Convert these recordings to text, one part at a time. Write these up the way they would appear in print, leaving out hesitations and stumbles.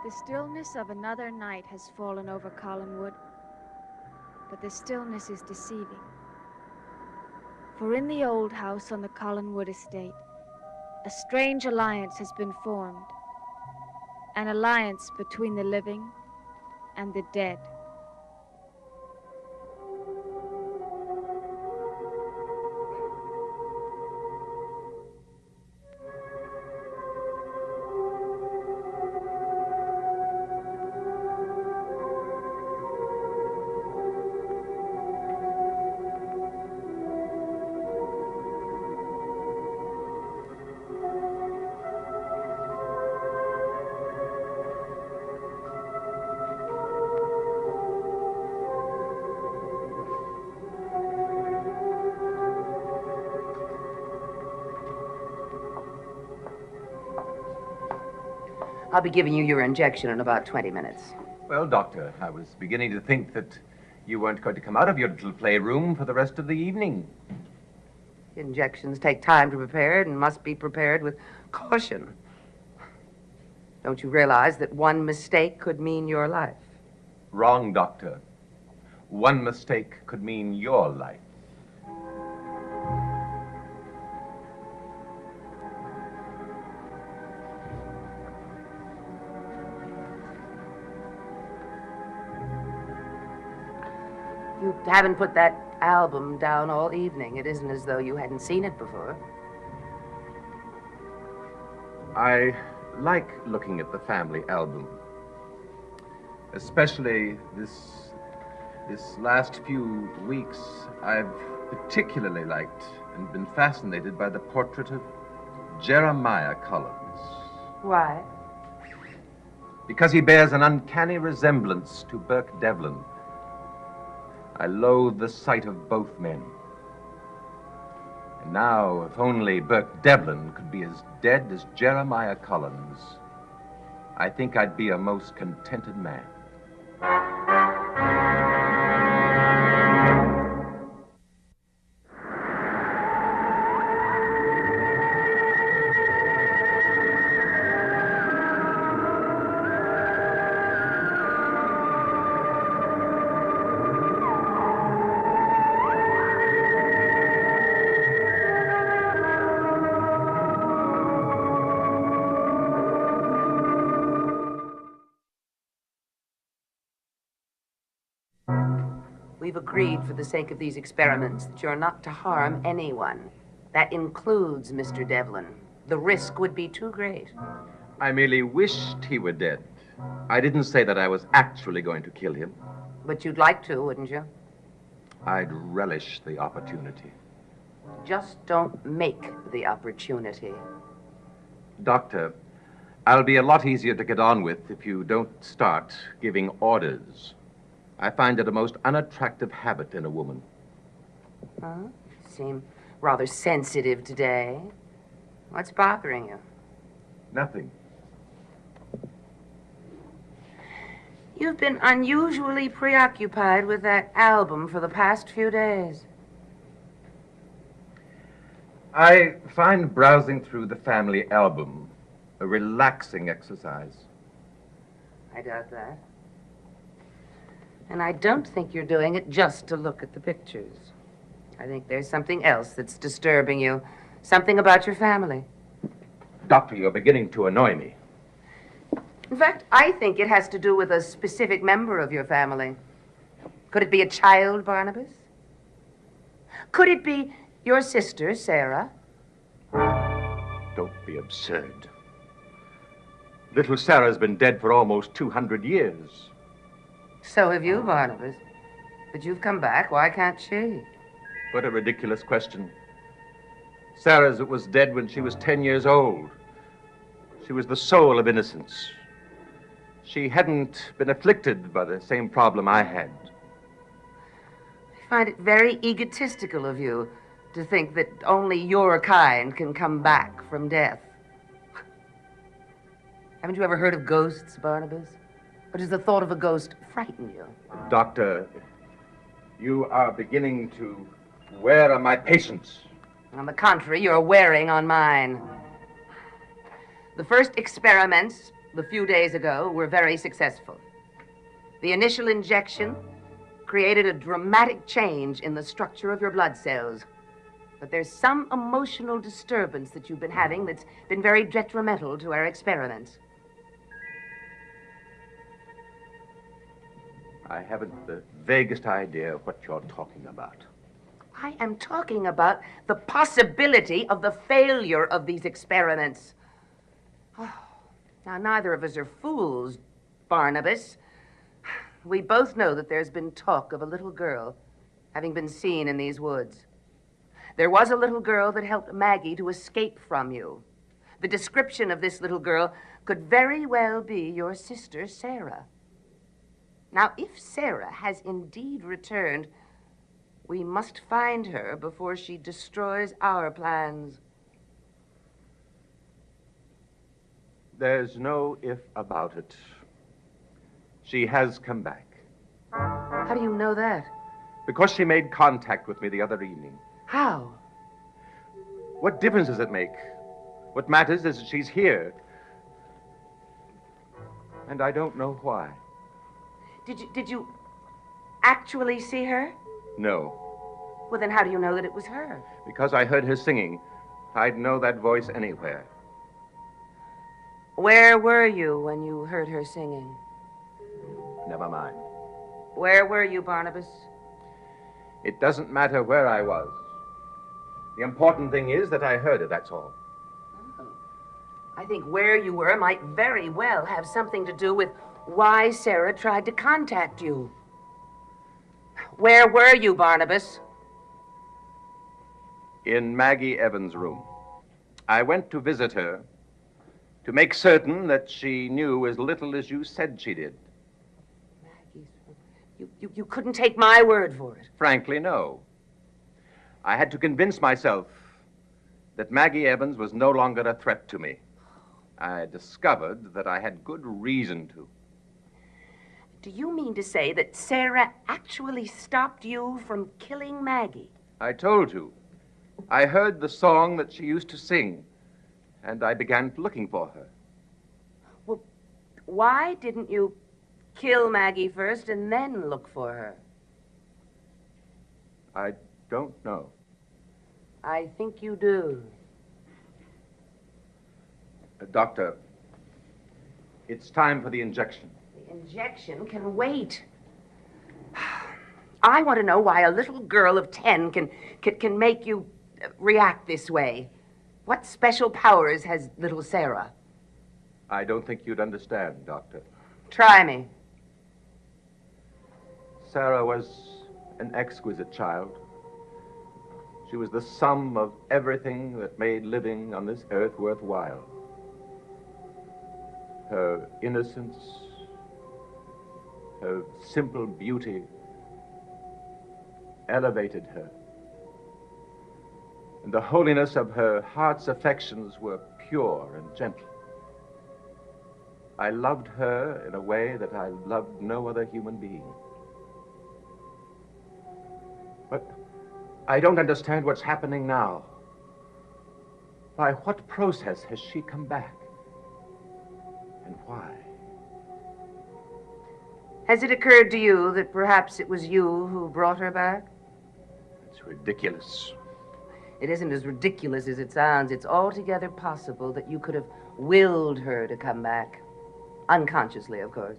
The stillness of another night has fallen over Collinwood, but the stillness is deceiving. For in the old house on the Collinwood estate, a strange alliance has been formed, an alliance between the living and the dead. I'll be giving you your injection in about 20 minutes. Well, Doctor, I was beginning to think that you weren't going to come out of your little playroom for the rest of the evening. Injections take time to prepare and must be prepared with caution. Don't you realize that one mistake could mean your life? Wrong, Doctor. One mistake could mean your life. You haven't put that album down all evening. It isn't as though you hadn't seen it before. I like looking at the family album. Especially this last few weeks, I've particularly liked and been fascinated by the portrait of Jeremiah Collins. Why? Because he bears an uncanny resemblance to Burke Develin. I loathe the sight of both men. And now, if only Burke Develin could be as dead as Jeremiah Collins, I think I'd be a most contented man. We've agreed for the sake of these experiments that you're not to harm anyone. That includes Mr. Develin. The risk would be too great. I merely wished he were dead. I didn't say that I was actually going to kill him. But you'd like to, wouldn't you? I'd relish the opportunity. Just don't make the opportunity. Doctor, I'll be a lot easier to get on with if you don't start giving orders. I find it a most unattractive habit in a woman. Huh? You seem rather sensitive today. What's bothering you? Nothing. You've been unusually preoccupied with that album for the past few days. I find browsing through the family album a relaxing exercise. I doubt that. And I don't think you're doing it just to look at the pictures. I think there's something else that's disturbing you. Something about your family. Doctor, you're beginning to annoy me. In fact, I think it has to do with a specific member of your family. Could it be a child, Barnabas? Could it be your sister, Sarah? Don't be absurd. Little Sarah's been dead for almost 200 years. So have you, Barnabas. But you've come back. Why can't she? What a ridiculous question. Sarah was dead when she was 10 years old. She was the soul of innocence. She hadn't been afflicted by the same problem I had. I find it very egotistical of you to think that only your kind can come back from death. Haven't you ever heard of ghosts, Barnabas? Or does the thought of a ghost frighten you? Doctor, you are beginning to wear on my patience. On the contrary, you're wearing on mine. The first experiments the few days ago were very successful. The initial injection created a dramatic change in the structure of your blood cells. But there's some emotional disturbance that you've been having that's been very detrimental to our experiments. I haven't the vaguest idea what you're talking about. I am talking about the possibility of the failure of these experiments. Oh, now, neither of us are fools, Barnabas. We both know that there's been talk of a little girl having been seen in these woods. There was a little girl that helped Maggie to escape from you. The description of this little girl could very well be your sister, Sarah. Now, if Sarah has indeed returned, we must find her before she destroys our plans. There's no if about it. She has come back. How do you know that? Because she made contact with me the other evening. How? What difference does it make? What matters is that she's here. And I don't know why. Did you actually see her? No. Well, then how do you know that it was her? Because I heard her singing. I'd know that voice anywhere. Where were you when you heard her singing? Never mind. Where were you, Barnabas? It doesn't matter where I was. The important thing is that I heard her, that's all. Oh. I think where you were might very well have something to do with why Sarah tried to contact you. Where were you, Barnabas? In Maggie Evans' room. I went to visit her to make certain that she knew as little as you said she did. Maggie's room. You couldn't take my word for it. Frankly, no. I had to convince myself that Maggie Evans was no longer a threat to me. I discovered that I had good reason to. Do you mean to say that Sarah actually stopped you from killing Maggie? I told you. I heard the song that she used to sing, and I began looking for her. Well, why didn't you kill Maggie first and then look for her? I don't know. I think you do. Doctor, it's time for the injection. The injection can wait. I want to know why a little girl of 10 can make you react this way. What special powers has little Sarah? I don't think you'd understand, Doctor. Try me. Sarah was an exquisite child. She was the sum of everything that made living on this earth worthwhile. Her innocence, her simple beauty elevated her. And the holiness of her heart's affections were pure and gentle. I loved her in a way that I loved no other human being. But I don't understand what's happening now. By what process has she come back? And why? Has it occurred to you that perhaps it was you who brought her back? It's ridiculous. It isn't as ridiculous as it sounds. It's altogether possible that you could have willed her to come back. Unconsciously, of course.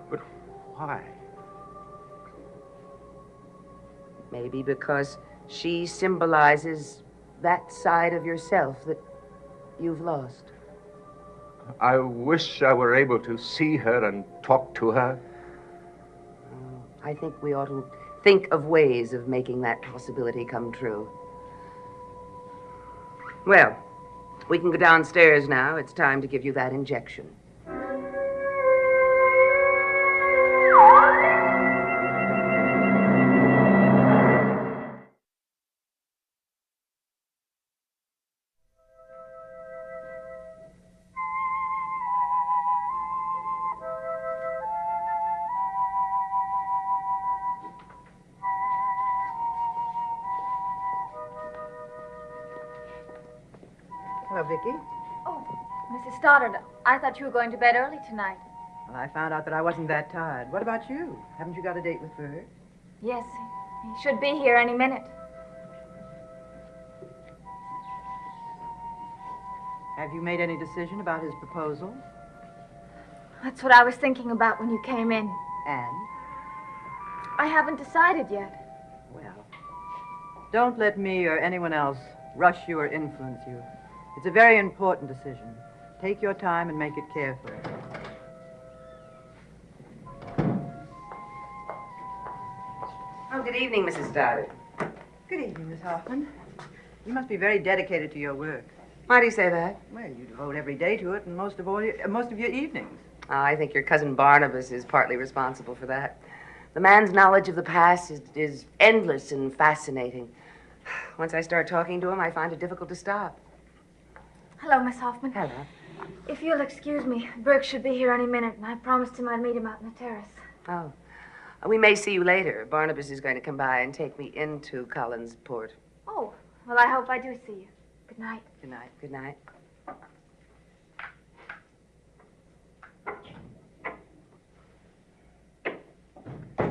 But why? Maybe because she symbolizes that side of yourself that you've lost. I wish I were able to see her and talk to her. I think we ought to think of ways of making that possibility come true. Well, we can go downstairs now. It's time to give you that injection. Hello, Vicki. Oh, Mrs. Stoddard, I thought you were going to bed early tonight. Well, I found out that I wasn't that tired. What about you? Haven't you got a date with Burke? Yes, he should be here any minute. Have you made any decision about his proposal? That's what I was thinking about when you came in. And? I haven't decided yet. Well, don't let me or anyone else rush you or influence you. It's a very important decision. Take your time and make it carefully. Oh, good evening, Mrs. Stoddard. Good evening, Miss Hoffman. You must be very dedicated to your work. Why do you say that? Well, you devote every day to it and most of your evenings. Oh, I think your cousin Barnabas is partly responsible for that. The man's knowledge of the past is endless and fascinating. Once I start talking to him, I find it difficult to stop. Hello, Miss Hoffman. Hello. If you'll excuse me, Burke should be here any minute, and I promised him I'd meet him out on the terrace. Oh. We may see you later. Barnabas is going to come by and take me into Collinsport. Oh, well, I hope I do see you. Good night. Good night. Good night.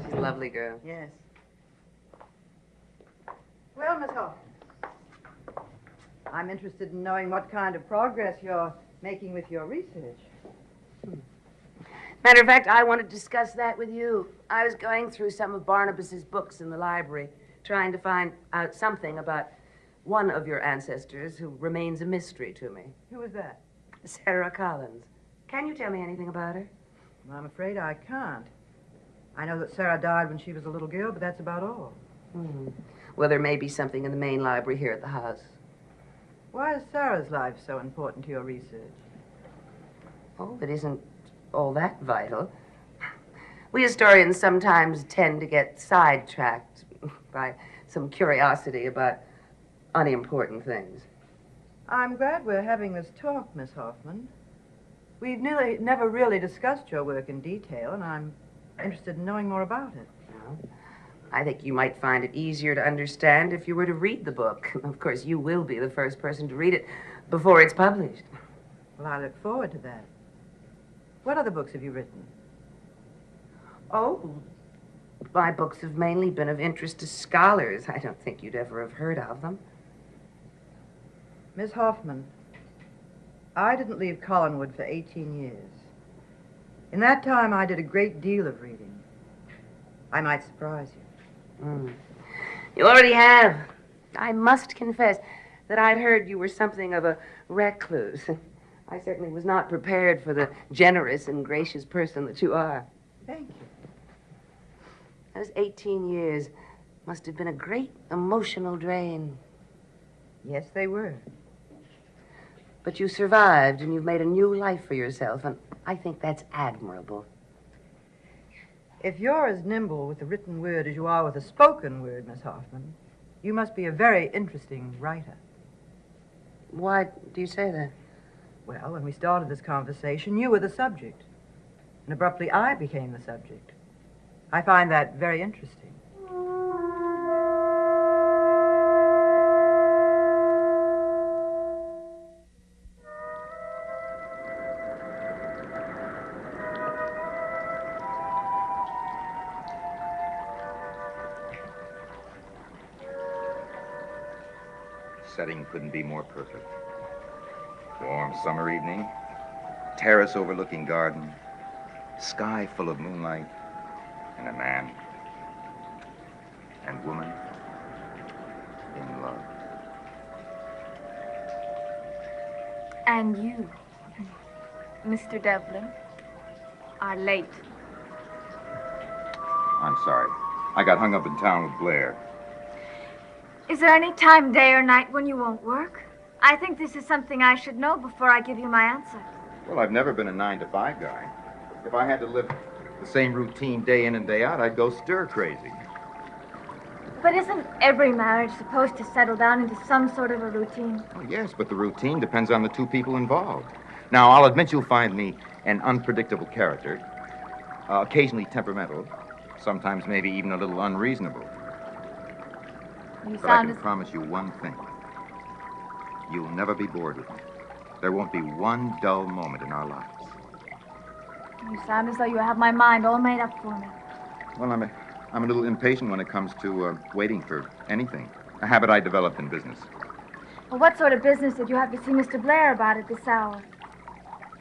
She's a lovely girl. Yes. Well, Miss Hoffman, I'm interested in knowing what kind of progress you're making with your research. Matter of fact, I want to discuss that with you. I was going through some of Barnabas's books in the library, trying to find out something about one of your ancestors who remains a mystery to me. Who was that? Sarah Collins. Can you tell me anything about her? Well, I'm afraid I can't. I know that Sarah died when she was a little girl, but that's about all. Well, there may be something in the main library here at the house. Why is Sarah's life so important to your research? Oh, it isn't all that vital. We historians sometimes tend to get sidetracked by some curiosity about unimportant things. I'm glad we're having this talk, Miss Hoffman. We've never really discussed your work in detail, and I'm interested in knowing more about it. Well, I think you might find it easier to understand if you were to read the book. Of course, you will be the first person to read it before it's published. Well, I look forward to that. What other books have you written? Oh, my books have mainly been of interest to scholars. I don't think you'd ever have heard of them. Miss Hoffman, I didn't leave Collinwood for 18 years. In that time, I did a great deal of reading. I might surprise you. You already have. I must confess that I'd heard you were something of a recluse. I certainly was not prepared for the generous and gracious person that you are. Thank you. Those 18 years must have been a great emotional drain. Yes, they were. But you survived, and you've made a new life for yourself, and I think that's admirable. If you're as nimble with the written word as you are with the spoken word, Miss Hoffman, you must be a very interesting writer. Why do you say that? Well, when we started this conversation, you were the subject. And abruptly, I became the subject. I find that very interesting. Setting couldn't be more perfect. Warm summer evening, terrace overlooking garden, sky full of moonlight, and a man and woman in love. And you, Mr. Devlin, are late. I'm sorry. I got hung up in town with Blair. Is there any time, day or night, when you won't work? I think this is something I should know before I give you my answer. Well, I've never been a 9-to-5 guy. If I had to live the same routine day in and day out, I'd go stir crazy. But isn't every marriage supposed to settle down into some sort of a routine? Oh, yes, but the routine depends on the two people involved. Now, I'll admit you'll find me an unpredictable character, occasionally temperamental, sometimes maybe even a little unreasonable. You But I sound can as... promise you one thing. You'll never be bored with me. There won't be one dull moment in our lives. You sound as though you have my mind all made up for me. Well, I'm a little impatient when it comes to waiting for anything. A habit I developed in business. Well, what sort of business did you have to see Mr. Blair about at this hour?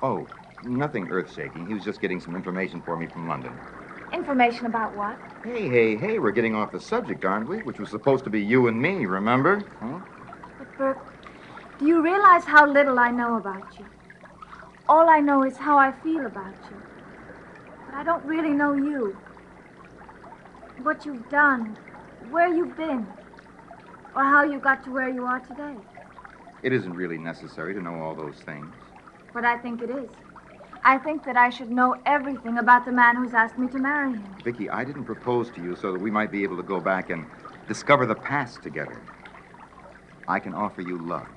Oh, nothing earth-shaking. He was just getting some information for me from London. Information about what? Hey, we're getting off the subject, aren't we? Which was supposed to be you and me, remember? Huh? But, Burke, do you realize how little I know about you? All I know is how I feel about you. But I don't really know you. What you've done, where you've been, or how you got to where you are today. It isn't really necessary to know all those things. But I think it is. I think that I should know everything about the man who's asked me to marry him. Vicki, I didn't propose to you so that we might be able to go back and discover the past together. I can offer you love,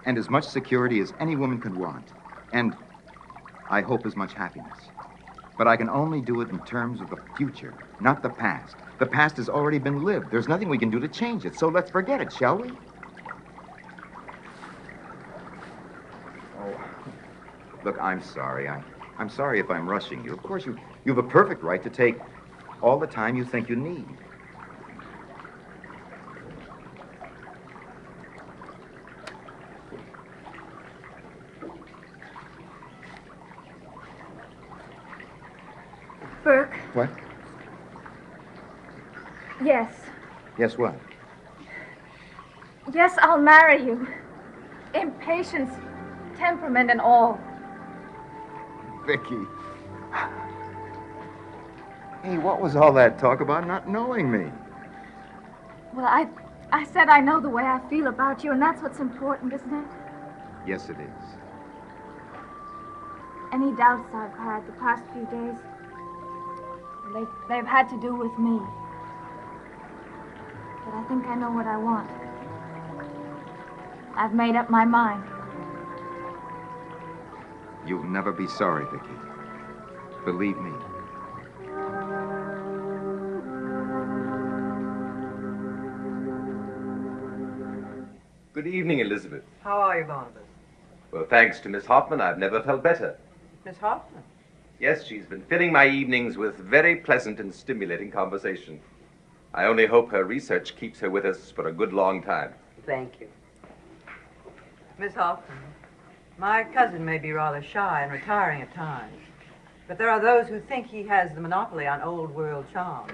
and as much security as any woman could want, and I hope as much happiness. But I can only do it in terms of the future, not the past. The past has already been lived. There's nothing we can do to change it, so let's forget it, shall we? Oh, look, I'm sorry. I'm sorry if I'm rushing you. Of course, you have a perfect right to take all the time you think you need. Burke? What? Yes. Yes, what? Yes, I'll marry you. Impatience, temperament, and all. Vicki. Hey, what was all that talk about not knowing me? Well, I said I know the way I feel about you, and that's what's important, isn't it? Yes, it is. Any doubts I've had the past few days, they've had to do with me. But I think I know what I want. I've made up my mind. You'll never be sorry, Vicki. Believe me. Good evening, Elizabeth. How are you, Barnabas? Well, thanks to Miss Hoffman, I've never felt better. Miss Hoffman? Yes, she's been filling my evenings with very pleasant and stimulating conversation. I only hope her research keeps her with us for a good long time. Thank you. Miss Hoffman, my cousin may be rather shy and retiring at times, but there are those who think he has the monopoly on old world charm.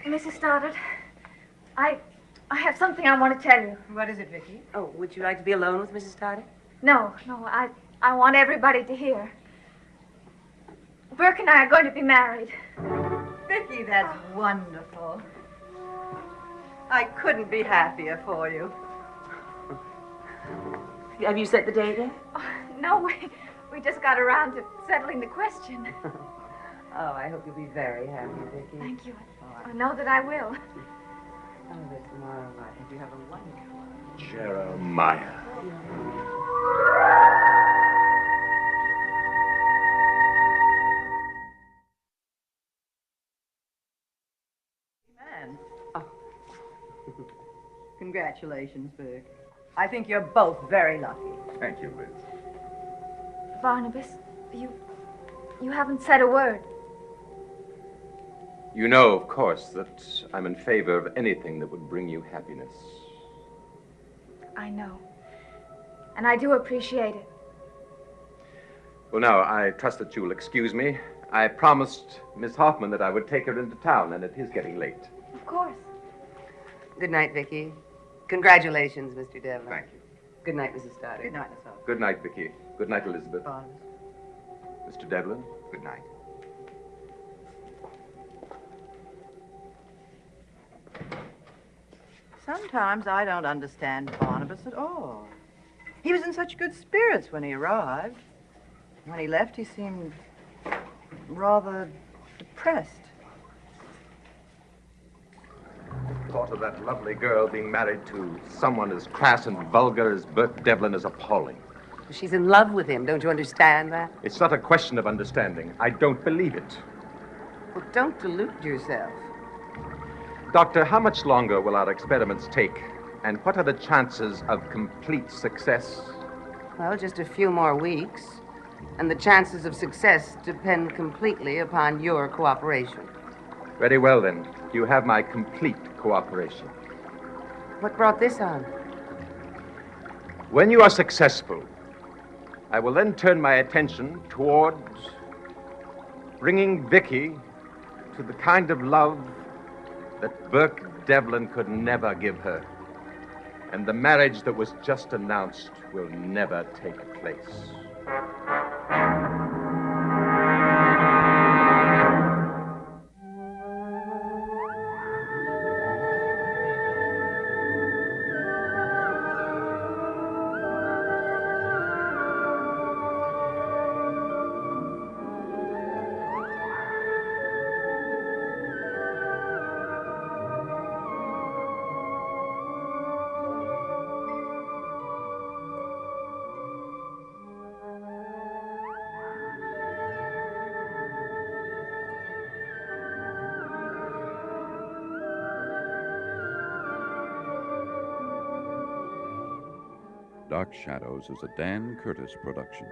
Mrs. Stoddard, I have something I want to tell you. What is it, Vicki? Oh, would you like to be alone with Mrs. Stoddard? No, I want everybody to hear. Burke and I are going to be married. Vicki, that's wonderful. I couldn't be happier for you. Have you set the date yet? Oh, no, we just got around to settling the question. Oh, I hope you'll be very happy, Vicki. Thank you. I know that I will. Oh, that's tomorrow night. Hope you have a wonderful one. Jeremiah. Man. Oh. Congratulations, Burke. I think you're both very lucky. Thank you, Liz. Barnabas, you haven't said a word. You know, of course, that I'm in favor of anything that would bring you happiness. I know. And I do appreciate it. Well, now, I trust that you'll excuse me. I promised Miss Hoffman that I would take her into town, and it is getting late. Of course. Good night, Vicki. Congratulations, Mr. Devlin. Thank you. Good night, Mrs. Stoddard. Good night, Miss Hoffman. Good night, Vicki. Good night, Elizabeth. Barnabas. Mr. Devlin. Good night. Sometimes I don't understand Barnabas at all. He was in such good spirits when he arrived. When he left, he seemed rather depressed. The thought of that lovely girl being married to someone as crass and vulgar as Burke Develin is appalling. She's in love with him. Don't you understand that? It's not a question of understanding. I don't believe it. Well, don't delude yourself. Doctor, how much longer will our experiments take? And what are the chances of complete success? Well, just a few more weeks. And the chances of success depend completely upon your cooperation. Very well, then. You have my complete cooperation. What brought this on? When you are successful, I will then turn my attention towards bringing Vicki to the kind of love that Burke Develin could never give her. And the marriage that was just announced will never take place. Dark Shadows is a Dan Curtis production.